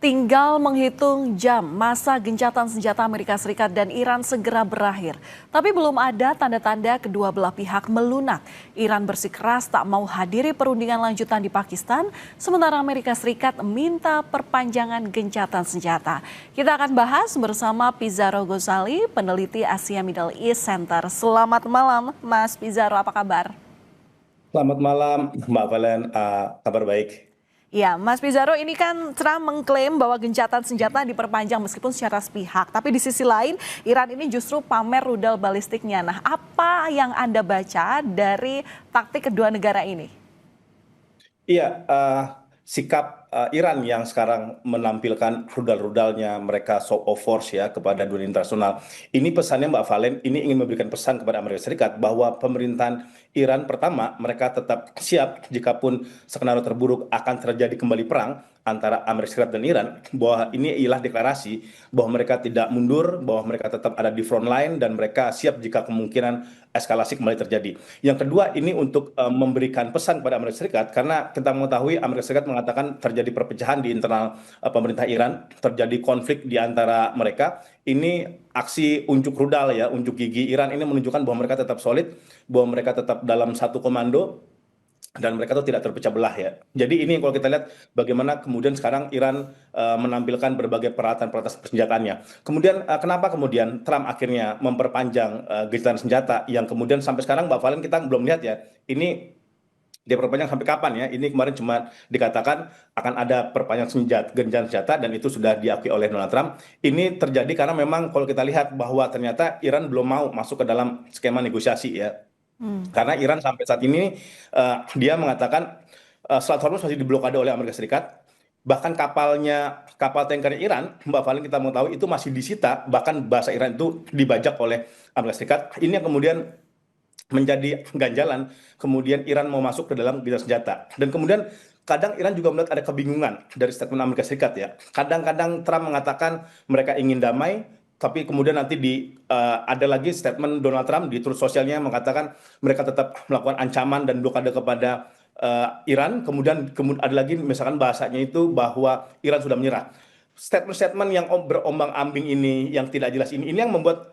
Tinggal menghitung jam masa gencatan senjata Amerika Serikat dan Iran segera berakhir. Tapi belum ada tanda-tanda kedua belah pihak melunak. Iran bersikeras tak mau hadiri perundingan lanjutan di Pakistan, sementara Amerika Serikat minta perpanjangan gencatan senjata. Kita akan bahas bersama Pizarro Ghazali, peneliti Asia Middle East Center. Selamat malam, Mas Pizarro, apa kabar? Selamat malam, Mbak Valen. Kabar baik. Ya, Mas Pizarro, ini kan Trump mengklaim bahwa gencatan senjata diperpanjang meskipun secara sepihak. Tapi di sisi lain, Iran ini justru pamer rudal balistiknya. Nah, apa yang Anda baca dari taktik kedua negara ini? Iya, sikap Iran yang sekarang menampilkan rudal-rudalnya mereka show of force ya kepada dunia internasional. Ini pesannya Mbak Valen, ini ingin memberikan pesan kepada Amerika Serikat bahwa pemerintahan Iran pertama mereka tetap siap jikapun skenario terburuk akan terjadi kembali perang antara Amerika Serikat dan Iran, bahwa ini ialah deklarasi bahwa mereka tidak mundur, bahwa mereka tetap ada di front line dan mereka siap jika kemungkinan eskalasi kembali terjadi. Yang kedua ini untuk memberikan pesan kepada Amerika Serikat karena kita mengetahui Amerika Serikat mengatakan terjadi perpecahan di internal pemerintah Iran, terjadi konflik di antara mereka. Ini aksi unjuk rudal ya, unjuk gigi Iran ini menunjukkan bahwa mereka tetap solid, bahwa mereka tetap dalam satu komando dan mereka tuh tidak terpecah belah ya. Jadi ini kalau kita lihat bagaimana kemudian sekarang Iran menampilkan berbagai peralatan-peralatan senjataannya. Kemudian kenapa kemudian Trump akhirnya memperpanjang gencatan senjata yang kemudian sampai sekarang Mbak Valen kita belum lihat ya. Ini dia perpanjang sampai kapan ya? Ini kemarin cuma dikatakan akan ada perpanjangan gencatan senjata dan itu sudah diakui oleh Donald Trump. Ini terjadi karena memang kalau kita lihat bahwa ternyata Iran belum mau masuk ke dalam skema negosiasi ya. Karena Iran sampai saat ini dia mengatakan Selat Hormuz masih diblokade oleh Amerika Serikat. Bahkan kapal tanker Iran, Mbak Valen kita mau tahu itu masih disita, bahkan bahasa Iran itu dibajak oleh Amerika Serikat. Ini yang kemudian menjadi ganjalan, kemudian Iran mau masuk ke dalam gencatan senjata. Dan kemudian kadang Iran juga melihat ada kebingungan dari statement Amerika Serikat ya. Kadang-kadang Trump mengatakan mereka ingin damai, tapi kemudian nanti ada lagi statement Donald Trump di Truth Socialnya mengatakan mereka tetap melakukan ancaman dan blokade kepada Iran. Kemudian ada lagi misalkan bahasanya itu bahwa Iran sudah menyerah. Statement-statement yang berombang-ambing ini, yang tidak jelas ini yang membuat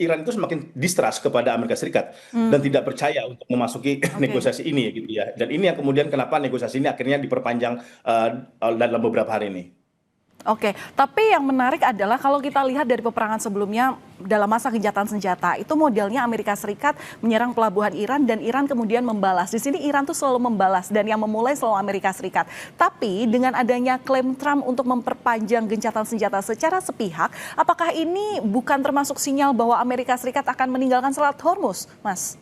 Iran itu semakin distrust kepada Amerika Serikat dan tidak percaya untuk memasuki negosiasi ini gitu ya. Dan ini yang kemudian kenapa negosiasi ini akhirnya diperpanjang dalam beberapa hari ini. Oke, tapi yang menarik adalah kalau kita lihat dari peperangan sebelumnya dalam masa gencatan senjata, itu modelnya Amerika Serikat menyerang pelabuhan Iran dan Iran kemudian membalas. Di sini Iran tuh selalu membalas dan yang memulai selalu Amerika Serikat. Tapi dengan adanya klaim Trump untuk memperpanjang gencatan senjata secara sepihak, apakah ini bukan termasuk sinyal bahwa Amerika Serikat akan meninggalkan Selat Hormuz, Mas?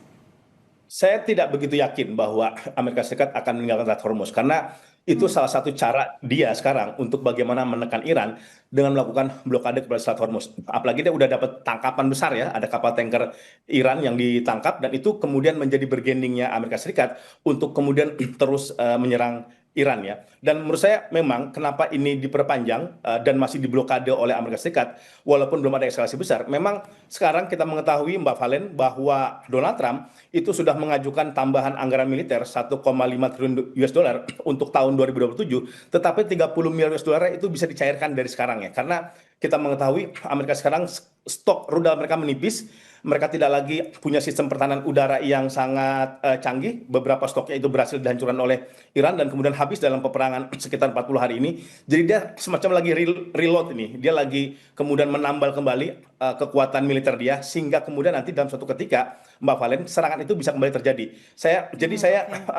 Saya tidak begitu yakin bahwa Amerika Serikat akan meninggalkan Selat Hormuz karena itu salah satu cara dia sekarang untuk bagaimana menekan Iran dengan melakukan blokade kepada Selat Hormuz. Apalagi dia udah dapat tangkapan besar ya, ada kapal tanker Iran yang ditangkap dan itu kemudian menjadi bergeningnya Amerika Serikat untuk kemudian terus menyerang Iran ya. Dan menurut saya memang kenapa ini diperpanjang dan masih diblokade oleh Amerika Serikat walaupun belum ada eskalasi besar. Memang sekarang kita mengetahui Mbak Valen bahwa Donald Trump itu sudah mengajukan tambahan anggaran militer 1,5 triliun US dollar untuk tahun 2027, tetapi 30 miliar US dollar itu bisa dicairkan dari sekarang ya. Karena kita mengetahui Amerika sekarang stok rudal mereka menipis, mereka tidak lagi punya sistem pertahanan udara yang sangat canggih. Beberapa stoknya itu berhasil dihancurkan oleh Iran dan kemudian habis dalam peperangan sekitar 40 hari ini. Jadi dia semacam lagi reload ini. Dia lagi kemudian menambal kembali kekuatan militer dia sehingga kemudian nanti dalam suatu ketika Mbak Valen serangan itu bisa kembali terjadi. Saya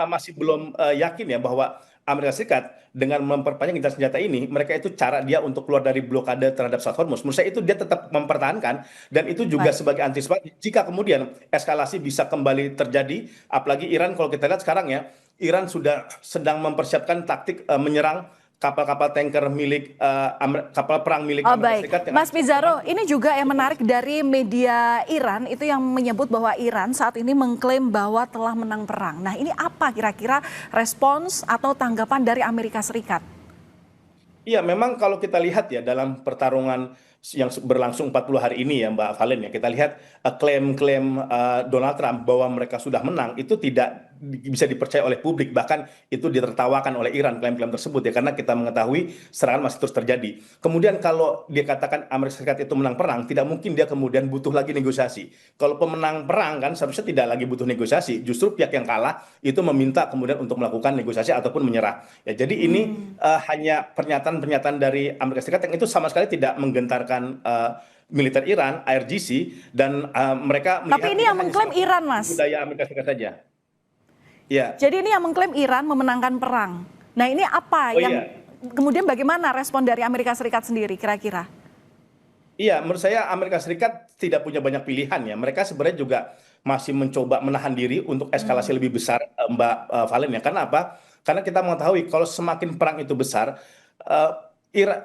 masih belum yakin ya bahwa Amerika Serikat dengan memperpanjang gencatan senjata ini, mereka itu cara dia untuk keluar dari blokade terhadap Selat Hormuz. Menurut saya itu dia tetap mempertahankan dan itu juga Baik. sebagai antisipasi jika kemudian eskalasi bisa kembali terjadi. Apalagi Iran kalau kita lihat sekarang ya, Iran sudah sedang mempersiapkan taktik menyerang kapal-kapal tanker milik kapal perang milik Oh Amerika baik, Serikat yang Mas Pizarro, ini juga yang menarik dari media Iran itu yang menyebut bahwa Iran saat ini mengklaim bahwa telah menang perang. Nah ini apa kira-kira respons atau tanggapan dari Amerika Serikat? Iya, memang kalau kita lihat ya dalam pertarungan yang berlangsung 40 hari ini ya Mbak Valen ya, kita lihat klaim-klaim Donald Trump bahwa mereka sudah menang itu tidak bisa dipercaya oleh publik, bahkan itu ditertawakan oleh Iran klaim-klaim tersebut ya, karena kita mengetahui serangan masih terus terjadi. Kemudian kalau dia katakan Amerika Serikat itu menang perang, tidak mungkin dia kemudian butuh lagi negosiasi. Kalau pemenang perang kan seharusnya tidak lagi butuh negosiasi, justru pihak yang kalah itu meminta kemudian untuk melakukan negosiasi ataupun menyerah. Ya, jadi ini hanya pernyataan-pernyataan dari Amerika Serikat yang itu sama sekali tidak menggentarkan militer Iran, IRGC, dan mereka Tapi melihat ini ini yang hanya mengklaim salah Iran, satu Mas. budaya Amerika Serikat saja. Ya, Jadi ini yang mengklaim Iran memenangkan perang. Nah, ini apa oh yang iya. kemudian bagaimana respon dari Amerika Serikat sendiri kira-kira? Iya, menurut saya Amerika Serikat tidak punya banyak pilihan ya. Mereka sebenarnya juga masih mencoba menahan diri untuk eskalasi lebih besar, Mbak Valen ya. Karena apa? Karena kita mengetahui kalau semakin perang itu besar, eh,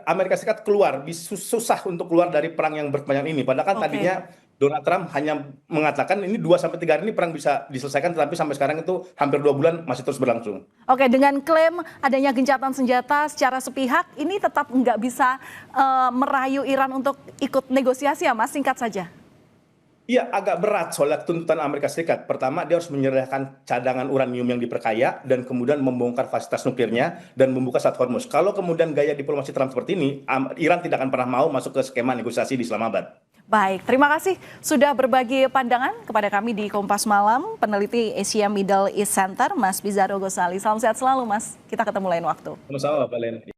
Amerika Serikat keluar, susah untuk keluar dari perang yang berkepanjangan ini. Padahal kan Oke. tadinya Donald Trump hanya mengatakan ini 2 sampai 3 hari ini perang bisa diselesaikan, tetapi sampai sekarang itu hampir 2 bulan masih terus berlangsung. Oke, dengan klaim adanya gencatan senjata secara sepihak, ini tetap nggak bisa merayu Iran untuk ikut negosiasi ya, Mas? Singkat saja. Iya, agak berat soalnya tuntutan Amerika Serikat. Pertama, dia harus menyerahkan cadangan uranium yang diperkaya dan kemudian membongkar fasilitas nuklirnya dan membuka Strait Hormuz. Kalau kemudian gaya diplomasi Trump seperti ini, Iran tidak akan pernah mau masuk ke skema negosiasi di Islamabad. Baik, terima kasih sudah berbagi pandangan kepada kami di Kompas Malam, peneliti Asia Middle East Center, Mas Bizarro Gosali. Salam sehat selalu, Mas. Kita ketemu lain waktu. Sama-sama, Pak Len.